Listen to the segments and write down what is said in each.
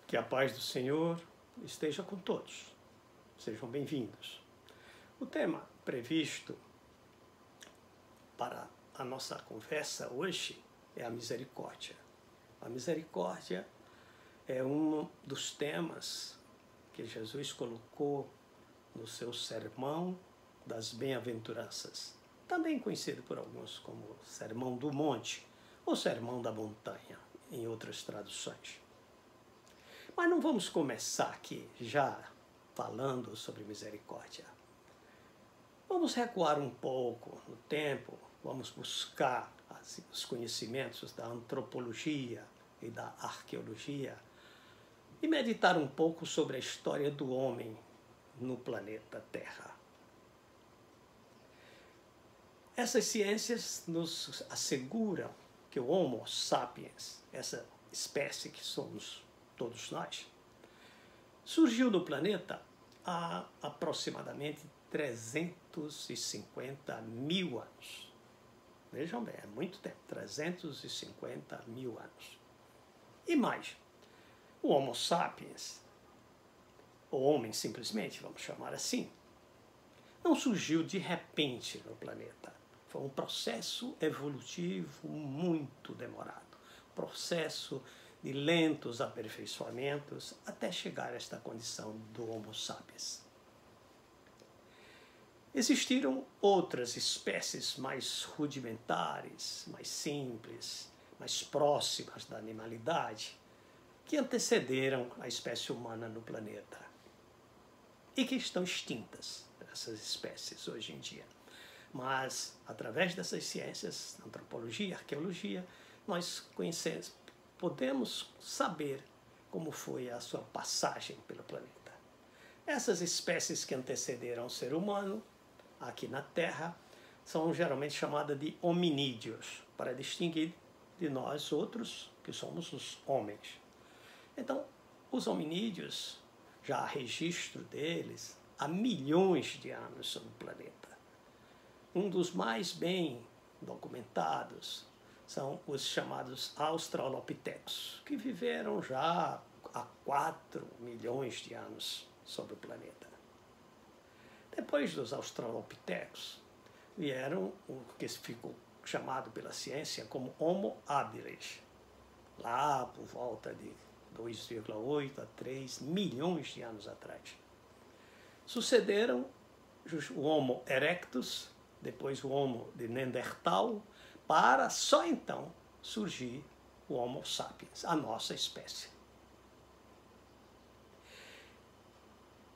Que a paz do Senhor esteja com todos. Sejam bem-vindos. O tema previsto para a nossa conversa hoje é a misericórdia. A misericórdia é um dos temas que Jesus colocou no seu sermão das bem-aventuranças, também conhecido por alguns como Sermão do Monte ou Sermão da Montanha, em outras traduções. Mas não vamos começar aqui já falando sobre misericórdia. Vamos recuar um pouco no tempo, vamos buscar os conhecimentos da antropologia e da arqueologia e meditar um pouco sobre a história do homem no planeta Terra. Essas ciências nos asseguram que o Homo sapiens, essa espécie que somos todos nós, surgiu no planeta há aproximadamente 350 mil anos. Vejam bem, é muito tempo, 350 mil anos. E mais, o Homo sapiens, o homem simplesmente, vamos chamar assim, não surgiu de repente no planeta. Foi um processo evolutivo muito demorado, processo de lentos aperfeiçoamentos até chegar a esta condição do Homo sapiens. Existiram outras espécies mais rudimentares, mais simples, mais próximas da animalidade, que antecederam a espécie humana no planeta e que estão extintas, essas espécies, hoje em dia. Mas, através dessas ciências, antropologia, arqueologia, nós podemos saber como foi a sua passagem pelo planeta. Essas espécies que antecederam o ser humano, aqui na Terra, são geralmente chamadas de hominídeos, para distinguir de nós outros, que somos os homens. Então, os hominídeos, já há registro deles há milhões de anos sobre o planeta. Um dos mais bem documentados são os chamados Australopithecus, que viveram já há 4 milhões de anos sobre o planeta. Depois dos Australopithecus, vieram o que ficou chamado pela ciência como Homo habilis, lá por volta de 2,8 a 3 milhões de anos atrás. Sucederam o Homo erectus, depois o Homo de Neandertal, para só então surgir o Homo sapiens, a nossa espécie.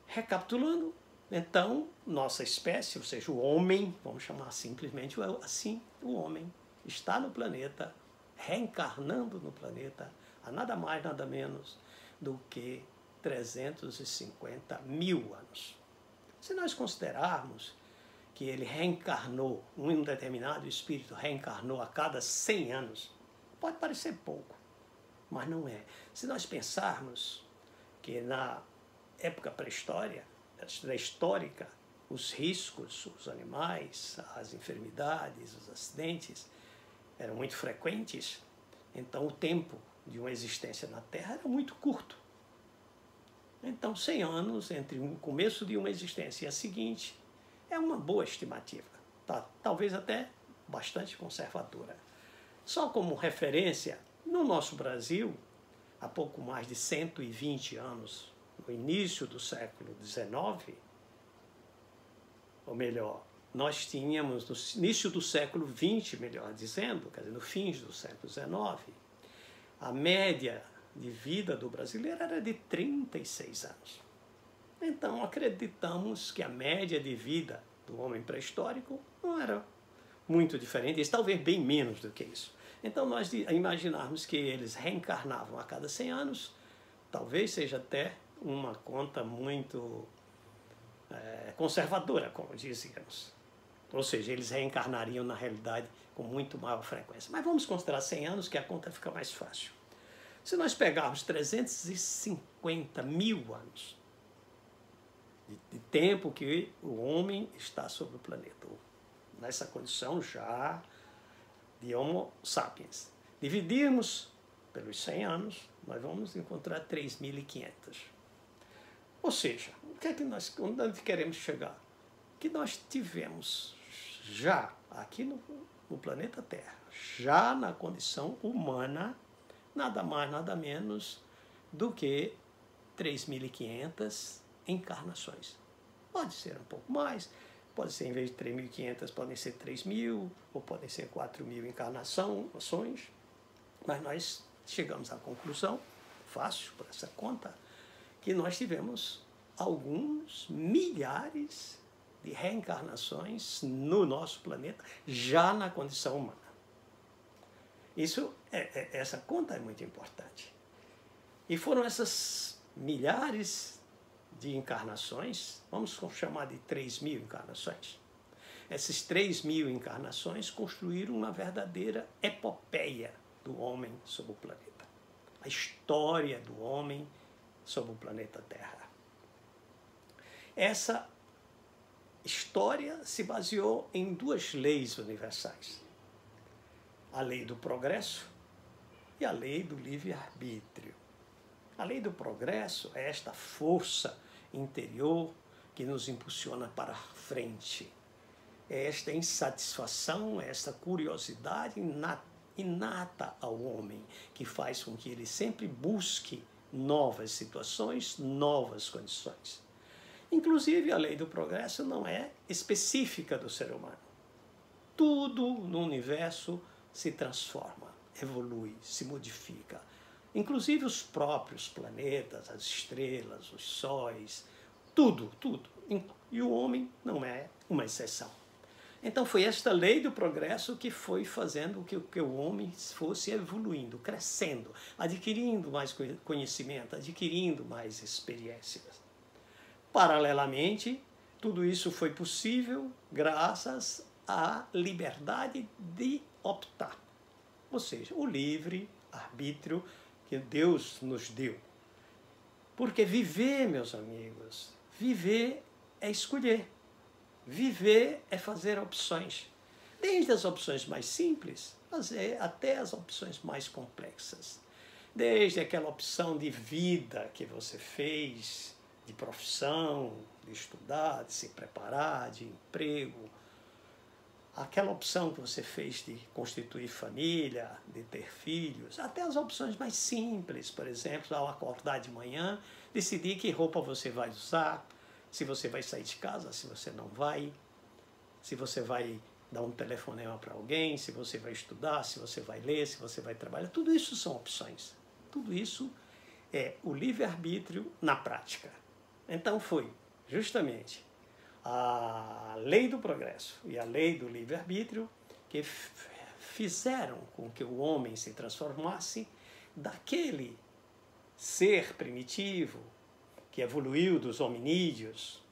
Recapitulando, então, nossa espécie, ou seja, o homem, vamos chamar simplesmente assim, o homem está no planeta, reencarnando no planeta, há nada mais, nada menos do que 350 mil anos. Se nós considerarmos que ele reencarnou, um determinado espírito reencarnou a cada 100 anos, pode parecer pouco, mas não é. Se nós pensarmos que na época pré-histórica, os riscos, os animais, as enfermidades, os acidentes eram muito frequentes, então o tempo de uma existência na Terra era muito curto. Então, 100 anos entre o começo de uma existência e a seguinte é uma boa estimativa, tá? Talvez até bastante conservadora. Só como referência, no nosso Brasil, há pouco mais de 120 anos, no início do século XIX, ou melhor, nós tínhamos no início do século XX, melhor dizendo, quer dizer, no fim do século XIX, a média de vida do brasileiro era de 36 anos. Então, acreditamos que a média de vida do homem pré-histórico não era muito diferente, talvez bem menos do que isso. Então, nós imaginarmos que eles reencarnavam a cada 100 anos, talvez seja até uma conta muito conservadora, como dizíamos. Ou seja, eles reencarnariam na realidade com muito maior frequência. Mas vamos considerar 100 anos, que a conta fica mais fácil. Se nós pegarmos 350 mil anos de tempo que o homem está sobre o planeta, nessa condição já de Homo sapiens, dividirmos pelos 100 anos, nós vamos encontrar 3.500. Ou seja, o que é que onde queremos chegar? Que nós tivemos já aqui no planeta Terra, já na condição humana, nada mais, nada menos do que 3.500 encarnações. Pode ser um pouco mais, pode ser, em vez de 3.500, podem ser 3.000, ou podem ser 4.000 encarnações, mas nós chegamos à conclusão, fácil para essa conta, que nós tivemos alguns milhares de reencarnações no nosso planeta, já na condição humana. Essa conta é muito importante. E foram essas milhares de encarnações, vamos chamar de 3.000 encarnações. Essas 3.000 encarnações construíram uma verdadeira epopeia do homem sobre o planeta. A história do homem sobre o planeta Terra. Essa história se baseou em duas leis universais. A lei do progresso e a lei do livre-arbítrio. A lei do progresso é esta força interior que nos impulsiona para frente. É esta insatisfação, é esta curiosidade inata ao homem, que faz com que ele sempre busque novas situações, novas condições. Inclusive, a lei do progresso não é específica do ser humano. Tudo no universo se transforma, evolui, se modifica. Inclusive os próprios planetas, as estrelas, os sóis, tudo. E o homem não é uma exceção. Então foi esta lei do progresso que foi fazendo que o homem fosse evoluindo, crescendo, adquirindo mais conhecimento, adquirindo mais experiências. Paralelamente, tudo isso foi possível graças à liberdade de optar. Ou seja, o livre-arbítrio que Deus nos deu. Porque viver, meus amigos, viver é escolher. Viver é fazer opções. Desde as opções mais simples até as opções mais complexas. Desde aquela opção de vida que você fez, de profissão, de estudar, de se preparar, de emprego. Aquela opção que você fez de constituir família, de ter filhos, até as opções mais simples, por exemplo, ao acordar de manhã, decidir que roupa você vai usar, se você vai sair de casa, se você não vai, se você vai dar um telefonema para alguém, se você vai estudar, se você vai ler, se você vai trabalhar. Tudo isso são opções. Tudo isso é o livre-arbítrio na prática. Então foi justamente a lei do progresso e a lei do livre-arbítrio que fizeram com que o homem se transformasse daquele ser primitivo que evoluiu dos hominídeos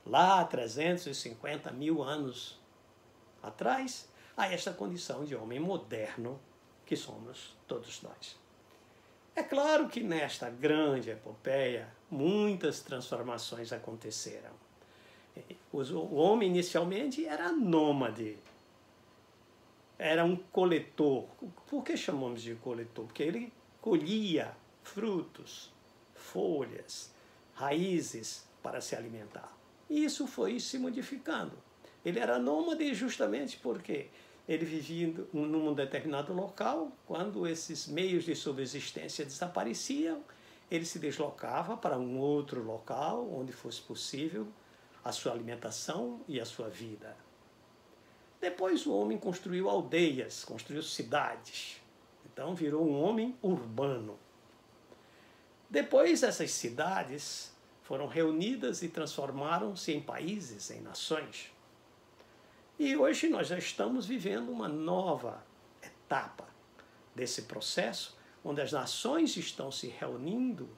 lá há 350 mil anos atrás, a esta condição de homem moderno que somos todos nós. É claro que nesta grande epopeia muitas transformações aconteceram. O homem inicialmente era nômade, era um coletor. Por que chamamos de coletor? Porque ele colhia frutos, folhas, raízes para se alimentar. E isso foi se modificando. Ele era nômade justamente porque ele vivia num determinado local. Quando esses meios de subsistência desapareciam, ele se deslocava para um outro local onde fosse possível a sua alimentação e a sua vida. Depois o homem construiu aldeias, construiu cidades. Então virou um homem urbano. Depois essas cidades foram reunidas e transformaram-se em países, em nações. E hoje nós já estamos vivendo uma nova etapa desse processo, onde as nações estão se reunindo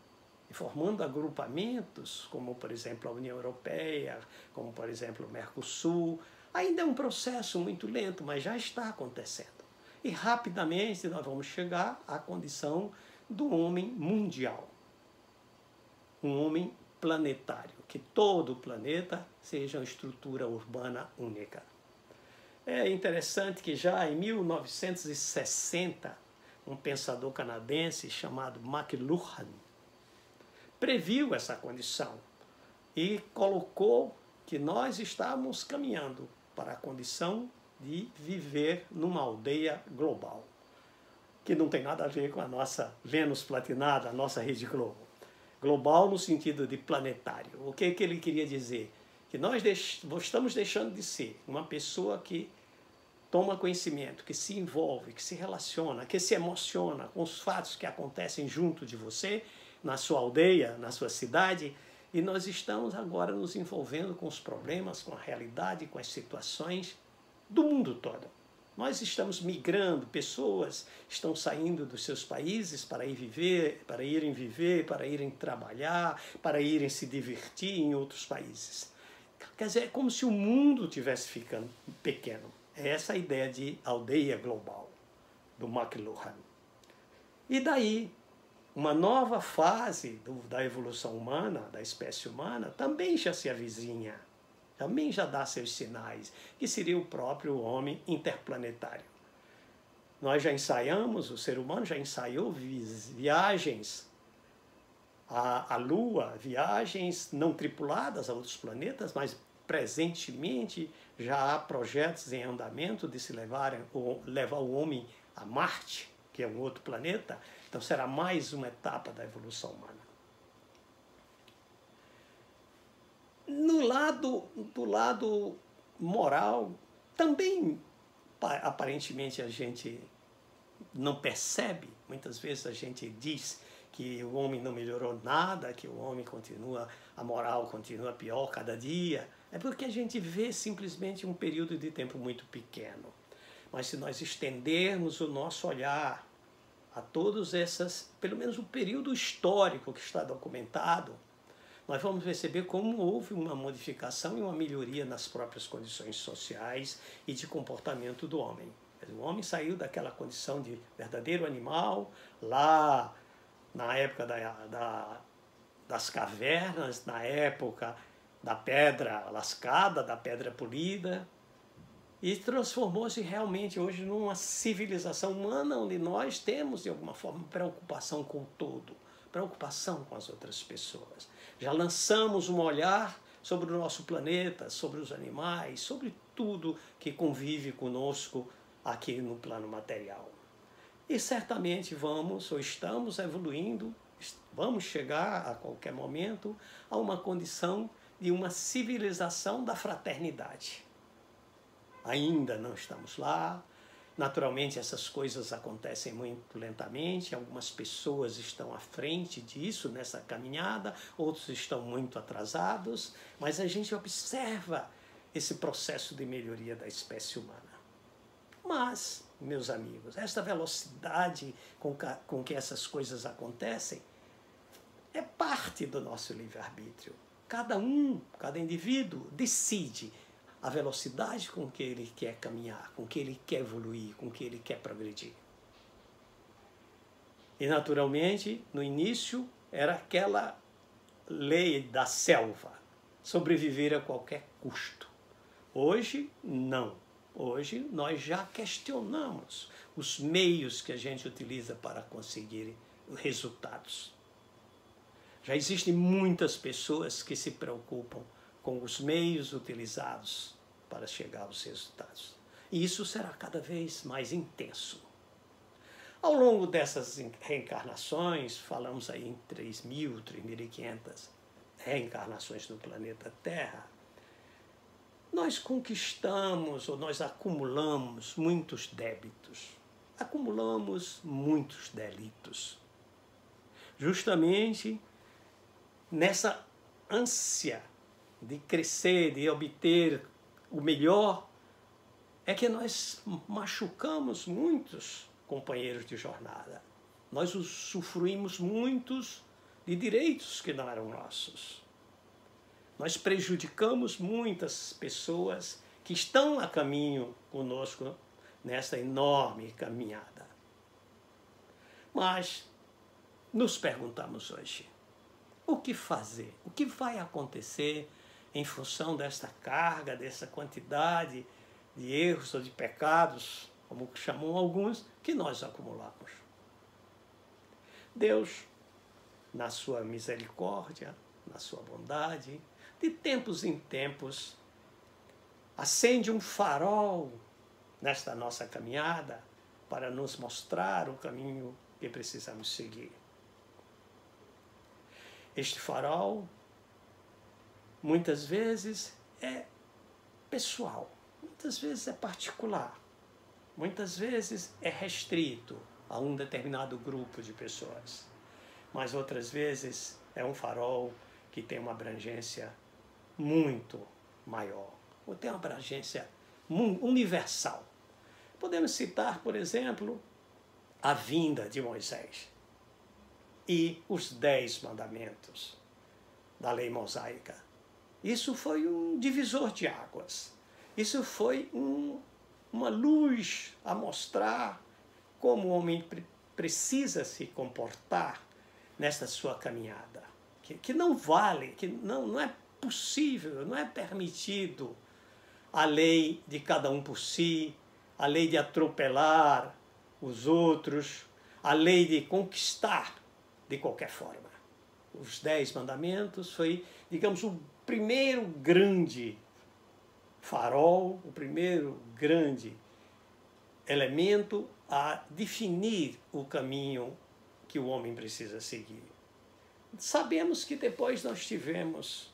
e formando agrupamentos, como, por exemplo, a União Europeia, como, por exemplo, o Mercosul. Ainda é um processo muito lento, mas já está acontecendo. E rapidamente nós vamos chegar à condição do homem mundial. Um homem planetário, que todo o planeta seja uma estrutura urbana única. É interessante que já em 1960 um pensador canadense chamado McLuhan, previu essa condição e colocou que nós estávamos caminhando para a condição de viver numa aldeia global, que não tem nada a ver com a nossa Vênus platinada, a nossa rede Globo. Global no sentido de planetário. O que ele queria dizer? Que nós estamos deixando de ser uma pessoa que toma conhecimento, que se envolve, que se relaciona, que se emociona com os fatos que acontecem junto de você, na sua aldeia, na sua cidade, e nós estamos agora nos envolvendo com os problemas, com a realidade, com as situações do mundo todo. Nós estamos migrando, pessoas estão saindo dos seus países para irem viver, para irem trabalhar, para irem se divertir em outros países. Quer dizer, é como se o mundo estivesse ficando pequeno. É essa a ideia de aldeia global, do McLuhan. E daí, uma nova fase da evolução humana, da espécie humana, também já se avizinha, também já dá seus sinais, que seria o próprio homem interplanetário. Nós já ensaiamos, o ser humano já ensaiou viagens à Lua, viagens não tripuladas a outros planetas, mas presentemente já há projetos em andamento de se levar o homem a Marte, que é um outro planeta. Então será mais uma etapa da evolução humana. Do lado moral, também aparentemente a gente não percebe. Muitas vezes a gente diz que o homem não melhorou nada, que o homem a moral continua pior cada dia. É porque a gente vê simplesmente um período de tempo muito pequeno. Mas se nós estendermos o nosso olhar a todos pelo menos o período histórico que está documentado, nós vamos perceber como houve uma modificação e uma melhoria nas próprias condições sociais e de comportamento do homem. O homem saiu daquela condição de verdadeiro animal, lá na época das cavernas, na época da pedra lascada, da pedra polida, e transformou-se realmente hoje numa civilização humana onde nós temos, de alguma forma, preocupação com o todo, preocupação com as outras pessoas. Já lançamos um olhar sobre o nosso planeta, sobre os animais, sobre tudo que convive conosco aqui no plano material. E certamente vamos, ou estamos evoluindo, vamos chegar a qualquer momento a uma condição de uma civilização da fraternidade. Ainda não estamos lá. Naturalmente, essas coisas acontecem muito lentamente. Algumas pessoas estão à frente disso, nessa caminhada, outros estão muito atrasados, mas a gente observa esse processo de melhoria da espécie humana. Mas, meus amigos, esta velocidade com que essas coisas acontecem é parte do nosso livre-arbítrio. Cada indivíduo decide a velocidade com que ele quer caminhar, com que ele quer evoluir, com que ele quer progredir. E, naturalmente, no início, era aquela lei da selva, sobreviver a qualquer custo. Hoje, não. Hoje, nós já questionamos os meios que a gente utiliza para conseguir resultados. Já existem muitas pessoas que se preocupam com os meios utilizados para chegar aos resultados. E isso será cada vez mais intenso. Ao longo dessas reencarnações, falamos aí em 3.000, 3.500 reencarnações no planeta Terra, nós conquistamos ou nós acumulamos muitos débitos, acumulamos muitos delitos. Justamente nessa ânsia de crescer, de obter o melhor, é que nós machucamos muitos companheiros de jornada. Nós usufruímos muitos de direitos que não eram nossos. Nós prejudicamos muitas pessoas que estão a caminho conosco nessa enorme caminhada. Mas nos perguntamos hoje, o que fazer? O que vai acontecer em função desta carga, dessa quantidade de erros ou de pecados, como chamam alguns, que nós acumulamos? Deus, na sua misericórdia, na sua bondade, de tempos em tempos, acende um farol nesta nossa caminhada para nos mostrar o caminho que precisamos seguir. Este farol, muitas vezes, é pessoal, muitas vezes é particular, muitas vezes é restrito a um determinado grupo de pessoas, mas outras vezes é um farol que tem uma abrangência muito maior, ou tem uma abrangência universal. Podemos citar, por exemplo, a vinda de Moisés e os 10 mandamentos da lei mosaica. Isso foi um divisor de águas. Isso foi uma luz a mostrar como o homem precisa se comportar nesta sua caminhada. Que não vale, que não é possível, não é permitido a lei de cada um por si, a lei de atropelar os outros, a lei de conquistar de qualquer forma. Os 10 mandamentos foi, digamos, o primeiro grande farol, o primeiro grande elemento a definir o caminho que o homem precisa seguir. Sabemos que depois nós tivemos,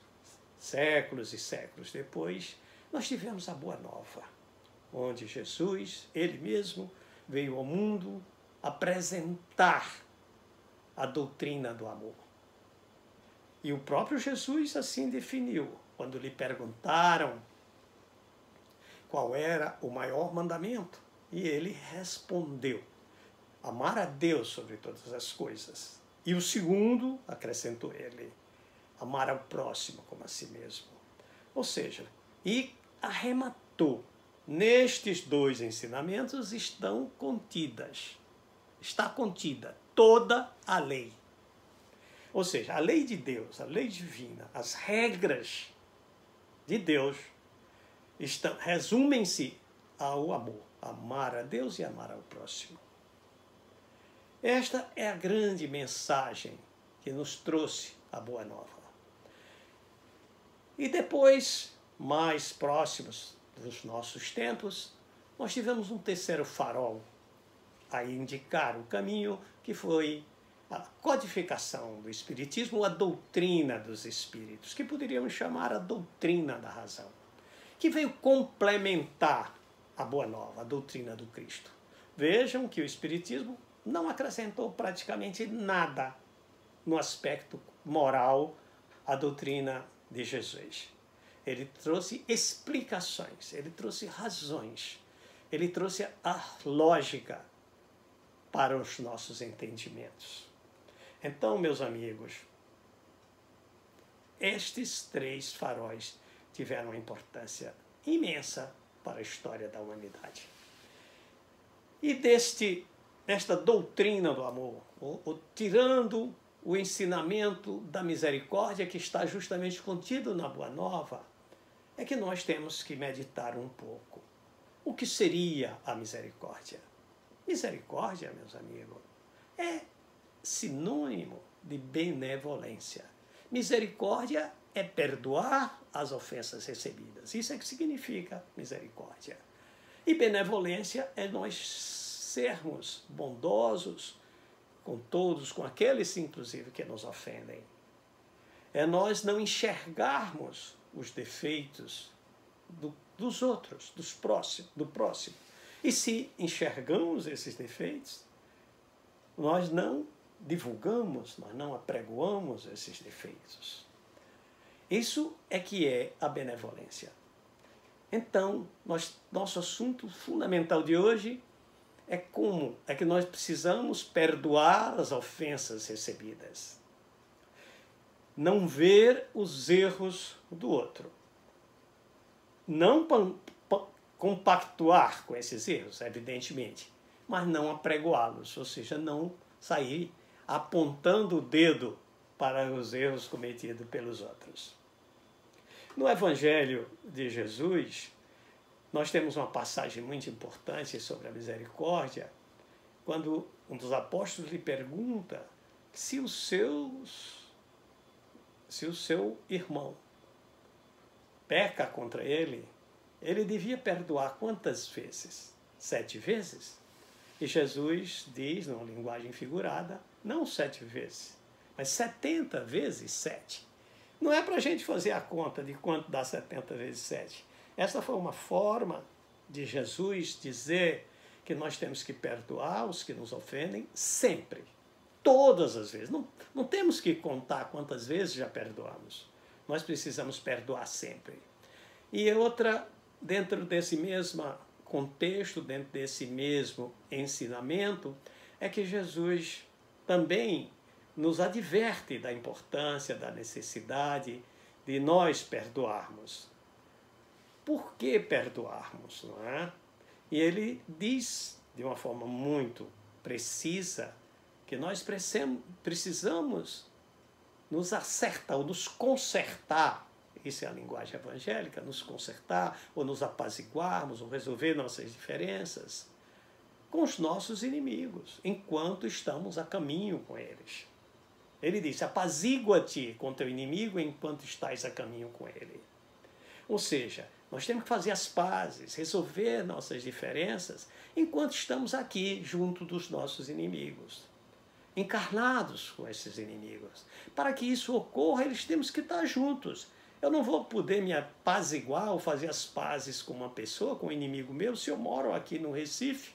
séculos e séculos depois, nós tivemos a Boa Nova, onde Jesus, ele mesmo, veio ao mundo apresentar a doutrina do amor. E o próprio Jesus assim definiu, quando lhe perguntaram qual era o maior mandamento, e ele respondeu: amar a Deus sobre todas as coisas. E o segundo, acrescentou ele, amar ao próximo como a si mesmo. Ou seja, e arrematou, nestes 2 ensinamentos está contida toda a lei. Ou seja, a lei de Deus, a lei divina, as regras de Deus resumem-se ao amor, amar a Deus e amar ao próximo. Esta é a grande mensagem que nos trouxe a Boa Nova. E depois, mais próximos dos nossos tempos, nós tivemos um terceiro farol a indicar o caminho, que foi a codificação do Espiritismo, a doutrina dos Espíritos, que poderíamos chamar a doutrina da razão, que veio complementar a Boa Nova, a doutrina do Cristo. Vejam que o Espiritismo não acrescentou praticamente nada no aspecto moral à doutrina de Jesus. Ele trouxe explicações, ele trouxe razões, ele trouxe a lógica para os nossos entendimentos. Então, meus amigos, estes 3 faróis tiveram uma importância imensa para a história da humanidade. E desta doutrina do amor, tirando o ensinamento da misericórdia que está justamente contido na Boa Nova, é que nós temos que meditar um pouco. O que seria a misericórdia? Misericórdia, meus amigos, é sinônimo de benevolência. Misericórdia é perdoar as ofensas recebidas. Isso é que significa misericórdia. E benevolência é nós sermos bondosos com todos, com aqueles, inclusive, que nos ofendem. É nós não enxergarmos os defeitos dos outros, do próximo. E se enxergamos esses defeitos, nós não divulgamos, nós não apregoamos esses defeitos. Isso é que é a benevolência. Então, nosso assunto fundamental de hoje é como é que nós precisamos perdoar as ofensas recebidas. Não ver os erros do outro. Não compactuar com esses erros, evidentemente, mas não apregoá-los, ou seja, não sair apontando o dedo para os erros cometidos pelos outros. No Evangelho de Jesus, nós temos uma passagem muito importante sobre a misericórdia, quando um dos apóstolos lhe pergunta se o seu irmão peca contra ele, ele devia perdoar quantas vezes? 7 vezes? E Jesus diz, numa linguagem figurada, não 7 vezes, mas 70 vezes 7. Não é para a gente fazer a conta de quanto dá 70 vezes 7. Essa foi uma forma de Jesus dizer que nós temos que perdoar os que nos ofendem sempre, todas as vezes. Não temos que contar quantas vezes já perdoamos. Nós precisamos perdoar sempre. E outra, dentro desse mesmo contexto, dentro desse mesmo ensinamento, é que Jesus também nos adverte da importância, da necessidade de nós perdoarmos. Por que perdoarmos, não é? E ele diz de uma forma muito precisa que nós precisamos nos acertar ou nos consertar, isso é a linguagem evangélica, nos consertar ou nos apaziguarmos ou resolver nossas diferenças com os nossos inimigos, enquanto estamos a caminho com eles. Ele diz, apazigua-te com teu inimigo enquanto estás a caminho com ele. Ou seja, nós temos que fazer as pazes, resolver nossas diferenças enquanto estamos aqui junto dos nossos inimigos, encarnados com esses inimigos. Para que isso ocorra, eles temos que estar juntos. Eu não vou poder me apaziguar ou fazer as pazes com uma pessoa, com um inimigo meu, se eu moro aqui no Recife,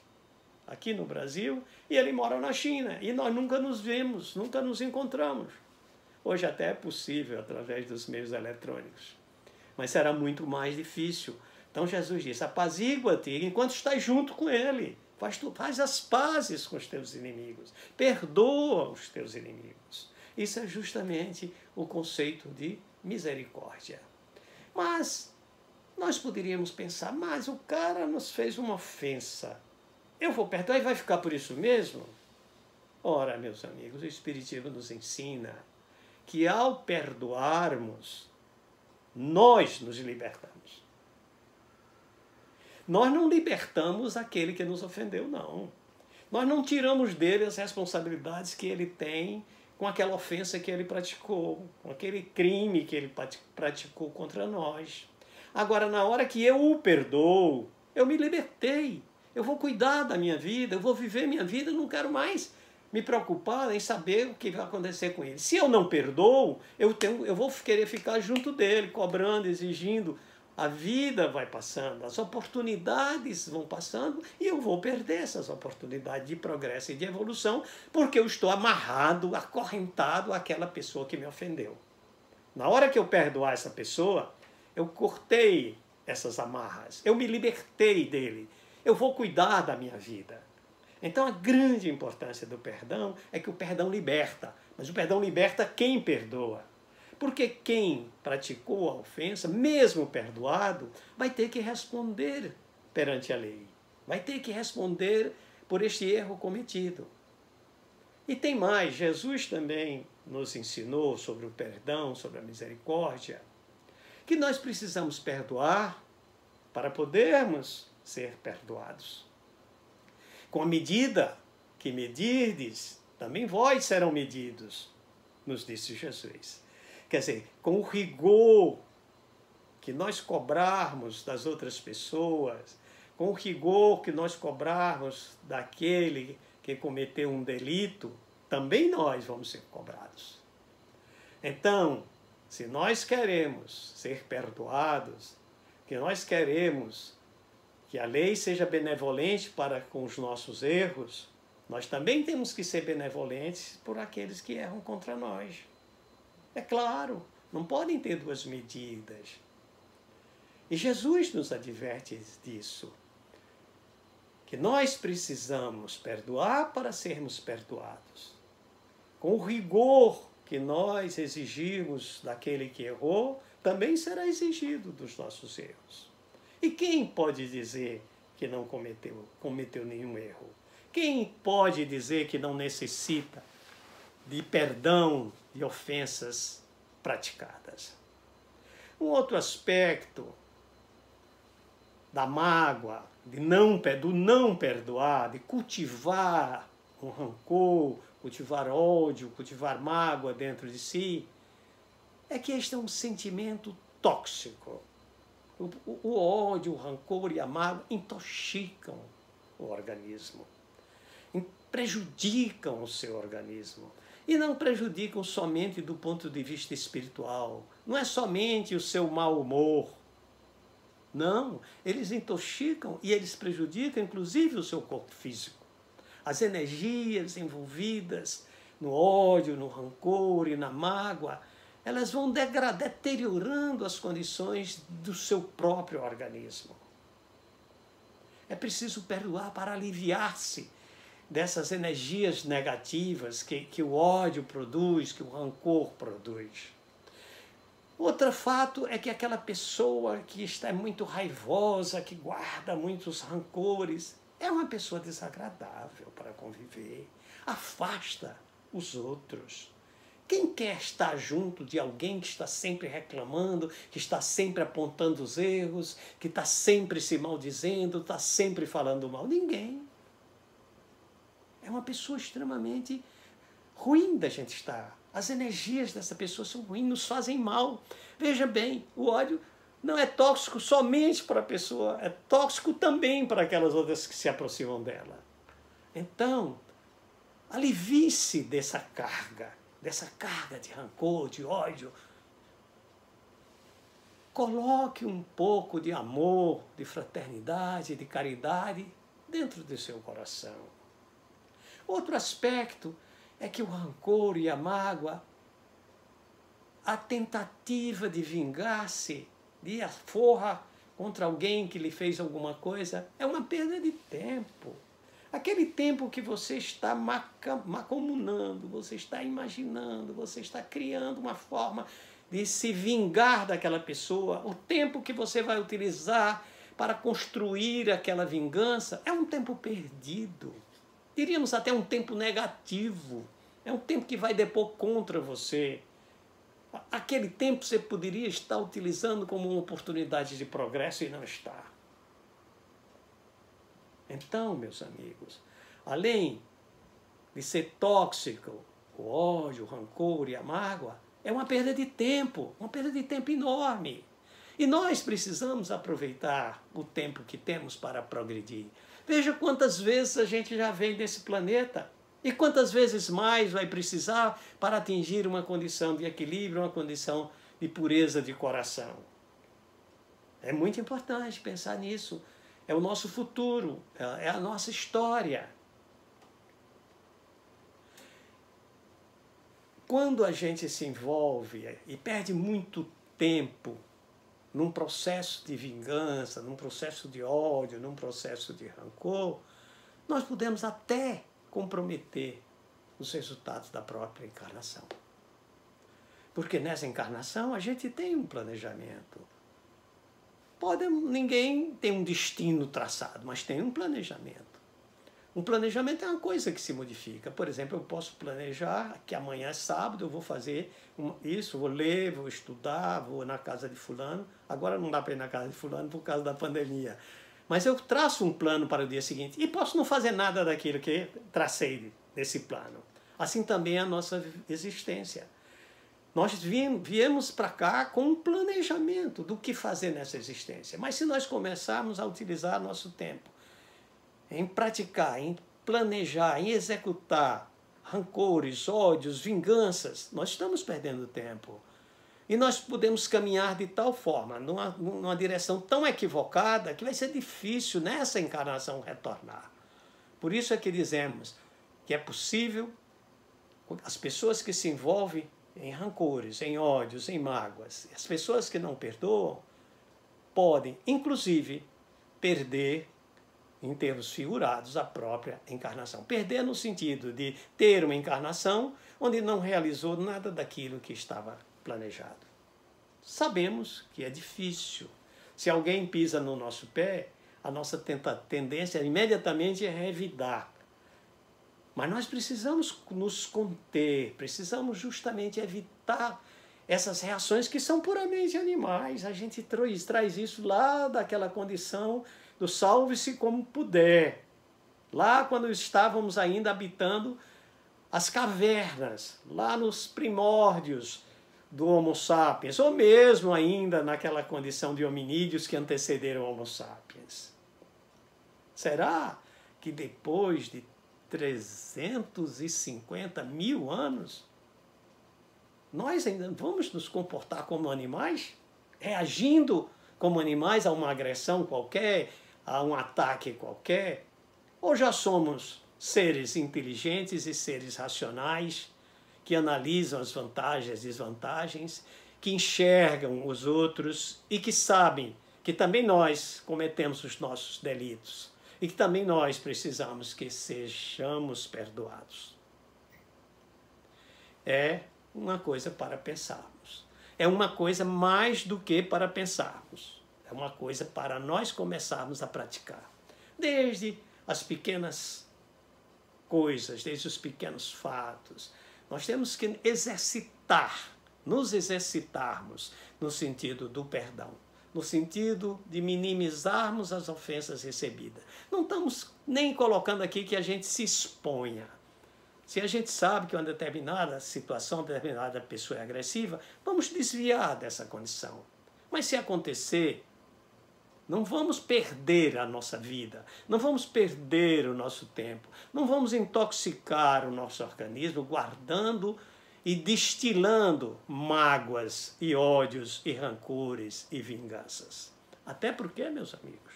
aqui no Brasil, e ele mora na China, e nós nunca nos vemos, nunca nos encontramos. Hoje até é possível através dos meios eletrônicos, mas será muito mais difícil. Então Jesus disse, apazigua-te enquanto estás junto com ele, faz as pazes com os teus inimigos, perdoa os teus inimigos. Isso é justamente o conceito de misericórdia. Mas nós poderíamos pensar, mas o cara nos fez uma ofensa, eu vou perdoar e vai ficar por isso mesmo? Ora, meus amigos, o Espiritismo nos ensina que ao perdoarmos, nós nos libertamos. Nós não libertamos aquele que nos ofendeu, não. Nós não tiramos dele as responsabilidades que ele tem com aquela ofensa que ele praticou, com aquele crime que ele praticou contra nós. Agora, na hora que eu o perdoo, eu me libertei. Eu vou cuidar da minha vida, eu vou viver minha vida, eu não quero mais me preocupar em saber o que vai acontecer com ele. Se eu não perdoo, eu vou querer ficar junto dele, cobrando, exigindo. A vida vai passando, as oportunidades vão passando e eu vou perder essas oportunidades de progresso e de evolução porque eu estou amarrado, acorrentado àquela pessoa que me ofendeu. Na hora que eu perdoar essa pessoa, eu cortei essas amarras, eu me libertei dele, eu vou cuidar da minha vida. Então a grande importância do perdão é que o perdão liberta, mas o perdão liberta quem perdoa. Porque quem praticou a ofensa, mesmo perdoado, vai ter que responder perante a lei. Vai ter que responder por este erro cometido. E tem mais, Jesus também nos ensinou sobre o perdão, sobre a misericórdia, que nós precisamos perdoar para podermos ser perdoados. Com a medida que medirdes, também vós serão medidos, nos disse Jesus. Quer dizer, com o rigor que nós cobrarmos das outras pessoas, com o rigor que nós cobrarmos daquele que cometeu um delito, também nós vamos ser cobrados. Então, se nós queremos ser perdoados, que nós queremos que a lei seja benevolente para com os nossos erros, nós também temos que ser benevolentes por aqueles que erram contra nós. É claro, não podem ter duas medidas. E Jesus nos adverte disso, que nós precisamos perdoar para sermos perdoados. Com o rigor que nós exigimos daquele que errou, também será exigido dos nossos erros. E quem pode dizer que não cometeu nenhum erro? Quem pode dizer que não necessita de perdão de ofensas praticadas? Um outro aspecto da mágoa, do não perdoar, de cultivar um rancor, cultivar ódio, cultivar mágoa dentro de si, é que este é um sentimento tóxico. O ódio, o rancor e a mágoa intoxicam o organismo, prejudicam o seu organismo. E não prejudicam somente do ponto de vista espiritual. Não é somente o seu mau humor. Não, eles intoxicam e eles prejudicam inclusive o seu corpo físico. As energias envolvidas no ódio, no rancor e na mágoa, elas vão deteriorando as condições do seu próprio organismo. É preciso perdoar para aliviar-se dessas energias negativas que o ódio produz, que o rancor produz. Outro fato é que aquela pessoa que está muito raivosa, que guarda muitos rancores, é uma pessoa desagradável para conviver, afasta os outros. Quem quer estar junto de alguém que está sempre reclamando, que está sempre apontando os erros, que está sempre se maldizendo, está sempre falando mal? Ninguém. É uma pessoa extremamente ruim da gente estar. As energias dessa pessoa são ruins, nos fazem mal. Veja bem, o ódio não é tóxico somente para a pessoa, é tóxico também para aquelas outras que se aproximam dela. Então, alivie-se dessa carga de rancor, de ódio. Coloque um pouco de amor, de fraternidade, de caridade dentro do seu coração. Outro aspecto é que o rancor e a mágoa, a tentativa de vingar-se, de aforra contra alguém que lhe fez alguma coisa, é uma perda de tempo. Aquele tempo que você está macumunando, você está imaginando, você está criando uma forma de se vingar daquela pessoa, o tempo que você vai utilizar para construir aquela vingança é um tempo perdido. Diríamos até um tempo negativo. É um tempo que vai depor contra você. Aquele tempo você poderia estar utilizando como uma oportunidade de progresso e não está. Então, meus amigos, além de ser tóxico, o ódio, o rancor e a mágoa, é uma perda de tempo enorme. E nós precisamos aproveitar o tempo que temos para progredir. Veja quantas vezes a gente já veio desse planeta e quantas vezes mais vai precisar para atingir uma condição de equilíbrio, uma condição de pureza de coração. É muito importante pensar nisso. É o nosso futuro, é a nossa história. Quando a gente se envolve e perde muito tempo num processo de vingança, num processo de ódio, num processo de rancor, nós podemos até comprometer os resultados da própria encarnação. Porque nessa encarnação a gente tem um planejamento. Ninguém tem um destino traçado, mas tem um planejamento. Um planejamento é uma coisa que se modifica. Por exemplo, eu posso planejar que amanhã é sábado, eu vou fazer isso, vou ler, vou estudar, vou na casa de fulano. Agora não dá para ir na casa de fulano por causa da pandemia. Mas eu traço um plano para o dia seguinte e posso não fazer nada daquilo que tracei nesse plano. Assim também é a nossa existência. Nós viemos para cá com um planejamento do que fazer nessa existência. Mas se nós começarmos a utilizar nosso tempo em praticar, em planejar, em executar rancores, ódios, vinganças, nós estamos perdendo tempo. E nós podemos caminhar de tal forma, numa direção tão equivocada, que vai ser difícil nessa encarnação retornar. Por isso é que dizemos que é possível as pessoas que se envolvem em rancores, em ódios, em mágoas, as pessoas que não perdoam, podem, inclusive, perder, em termos figurados, a própria encarnação. Perder no sentido de ter uma encarnação onde não realizou nada daquilo que estava planejado. Sabemos que é difícil. Se alguém pisa no nosso pé, a nossa tendência imediatamente é revidar. Mas nós precisamos nos conter, precisamos justamente evitar essas reações que são puramente animais. A gente traz isso lá daquela condição do salve-se como puder. Lá quando estávamos ainda habitando as cavernas, lá nos primórdios do Homo sapiens, ou mesmo ainda naquela condição de hominídeos que antecederam o Homo sapiens. Será que depois de 350 mil anos, nós ainda vamos nos comportar como animais? Reagindo como animais a uma agressão qualquer, a um ataque qualquer? Ou já somos seres inteligentes e seres racionais, que analisam as vantagens e desvantagens, que enxergam os outros e que sabem que também nós cometemos os nossos delitos e que também nós precisamos que sejamos perdoados? É uma coisa para pensarmos. É uma coisa mais do que para pensarmos. É uma coisa para nós começarmos a praticar. Desde as pequenas coisas, desde os pequenos fatos. Nós temos que exercitar, nos exercitarmos no sentido do perdão, no sentido de minimizarmos as ofensas recebidas. Não estamos nem colocando aqui que a gente se exponha. Se a gente sabe que uma determinada situação, determinada pessoa é agressiva, vamos desviar dessa condição. Mas se acontecer, não vamos perder a nossa vida, não vamos perder o nosso tempo, não vamos intoxicar o nosso organismo guardando e destilando mágoas e ódios e rancores e vinganças. Até porque, meus amigos,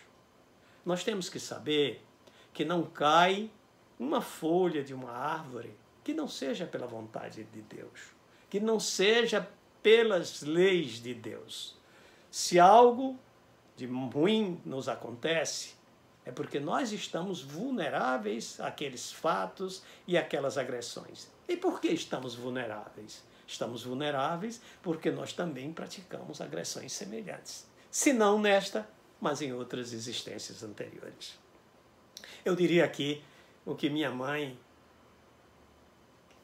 nós temos que saber que não cai uma folha de uma árvore que não seja pela vontade de Deus, que não seja pelas leis de Deus. Se algo de ruim nos acontece, é porque nós estamos vulneráveis àqueles fatos e àquelas agressões. E por que estamos vulneráveis? Estamos vulneráveis porque nós também praticamos agressões semelhantes. Se não nesta, mas em outras existências anteriores. Eu diria aqui o que minha mãe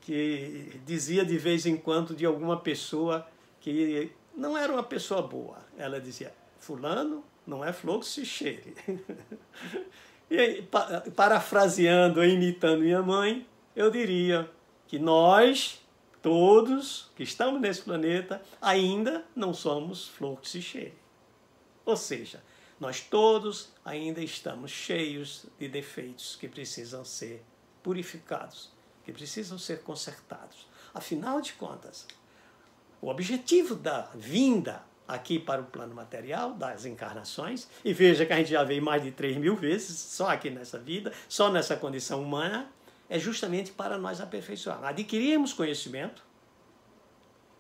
que dizia de vez em quando de alguma pessoa que não era uma pessoa boa. Ela dizia: fulano não é flor que se cheire. E aí, parafraseando, imitando minha mãe, eu diria que nós, todos que estamos nesse planeta, ainda não somos flor que se cheire. Ou seja, nós todos ainda estamos cheios de defeitos que precisam ser purificados, que precisam ser consertados. Afinal de contas, o objetivo da vinda aqui para o plano material, das encarnações, e veja que a gente já veio mais de 3.000 vezes, só aqui nessa vida, só nessa condição humana, é justamente para nós aperfeiçoarmos, adquirirmos conhecimento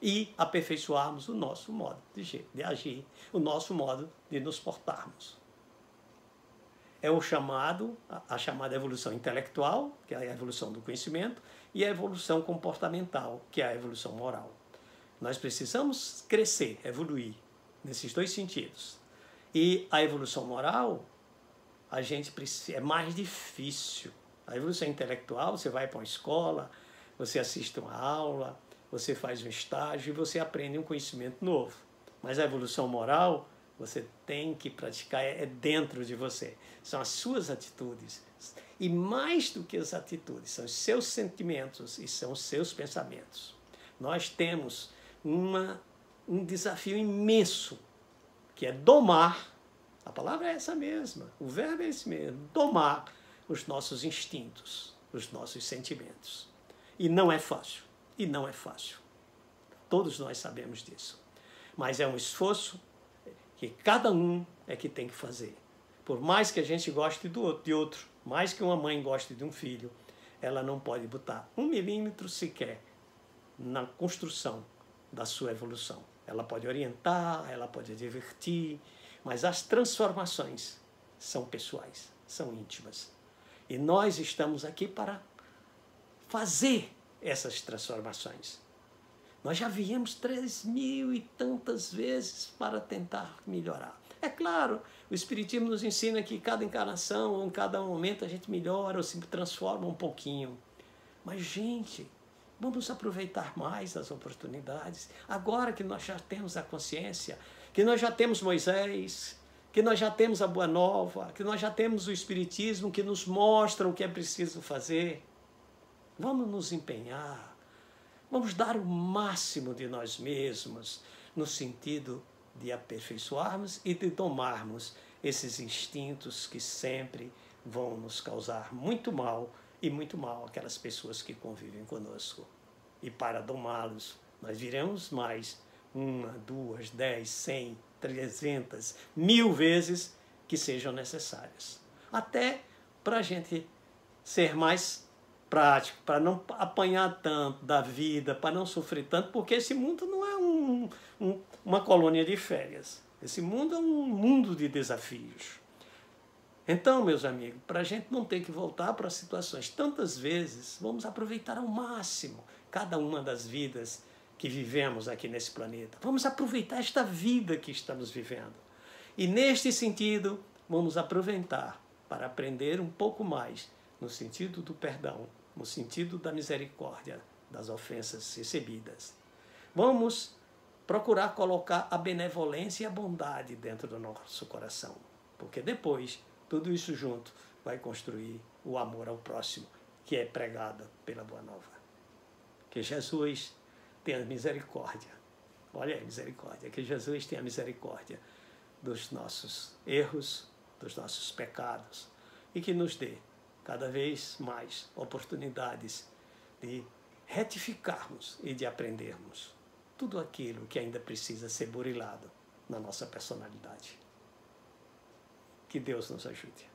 e aperfeiçoarmos o nosso modo de agir, o nosso modo de nos portarmos. É o chamado, a chamada evolução intelectual, que é a evolução do conhecimento, e a evolução comportamental, que é a evolução moral. Nós precisamos crescer, evoluir, nesses dois sentidos. E a evolução moral, a gente precisa, é mais difícil. A evolução intelectual, você vai para uma escola, você assiste uma aula, você faz um estágio e você aprende um conhecimento novo. Mas a evolução moral, você tem que praticar, é dentro de você. São as suas atitudes. E mais do que as atitudes, são os seus sentimentos e são os seus pensamentos. Nós temos um desafio imenso, que é domar, a palavra é essa mesma, o verbo é esse mesmo, domar os nossos instintos, os nossos sentimentos. E não é fácil, e não é fácil. Todos nós sabemos disso. Mas é um esforço que cada um é que tem que fazer. Por mais que a gente goste de outro, mais que uma mãe goste de um filho, ela não pode botar 1 milímetro sequer na construção da sua evolução. Ela pode orientar, ela pode divertir, mas as transformações são pessoais, são íntimas. E nós estamos aqui para fazer essas transformações. Nós já viemos 3.000 e tantas vezes para tentar melhorar. É claro, o Espiritismo nos ensina que cada encarnação, em cada momento a gente melhora ou se transforma um pouquinho. Mas, gente, vamos aproveitar mais as oportunidades. Agora que nós já temos a consciência, que nós já temos Moisés, que nós já temos a Boa Nova, que nós já temos o Espiritismo que nos mostra o que é preciso fazer. Vamos nos empenhar, vamos dar o máximo de nós mesmos no sentido de aperfeiçoarmos e de domarmos esses instintos que sempre vão nos causar muito mal e muito mal àquelas pessoas que convivem conosco. E para domá-los, nós viremos mais 1, 2, 10, 100, 300, 1000 vezes que sejam necessárias. Até para a gente ser mais prático, para não apanhar tanto da vida, para não sofrer tanto, porque esse mundo não é uma colônia de férias. Esse mundo é um mundo de desafios. Então, meus amigos, para a gente não ter que voltar para situações tantas vezes, vamos aproveitar ao máximo cada uma das vidas que vivemos aqui nesse planeta. Vamos aproveitar esta vida que estamos vivendo. E neste sentido, vamos aproveitar para aprender um pouco mais no sentido do perdão, no sentido da misericórdia das ofensas recebidas. Vamos procurar colocar a benevolência e a bondade dentro do nosso coração, porque depois tudo isso junto vai construir o amor ao próximo, que é pregado pela Boa Nova. Que Jesus tenha misericórdia. Olha aí, misericórdia. Que Jesus tenha misericórdia dos nossos erros, dos nossos pecados, e que nos dê cada vez mais oportunidades de retificarmos e de aprendermos tudo aquilo que ainda precisa ser burilado na nossa personalidade. Que Deus nos ajude.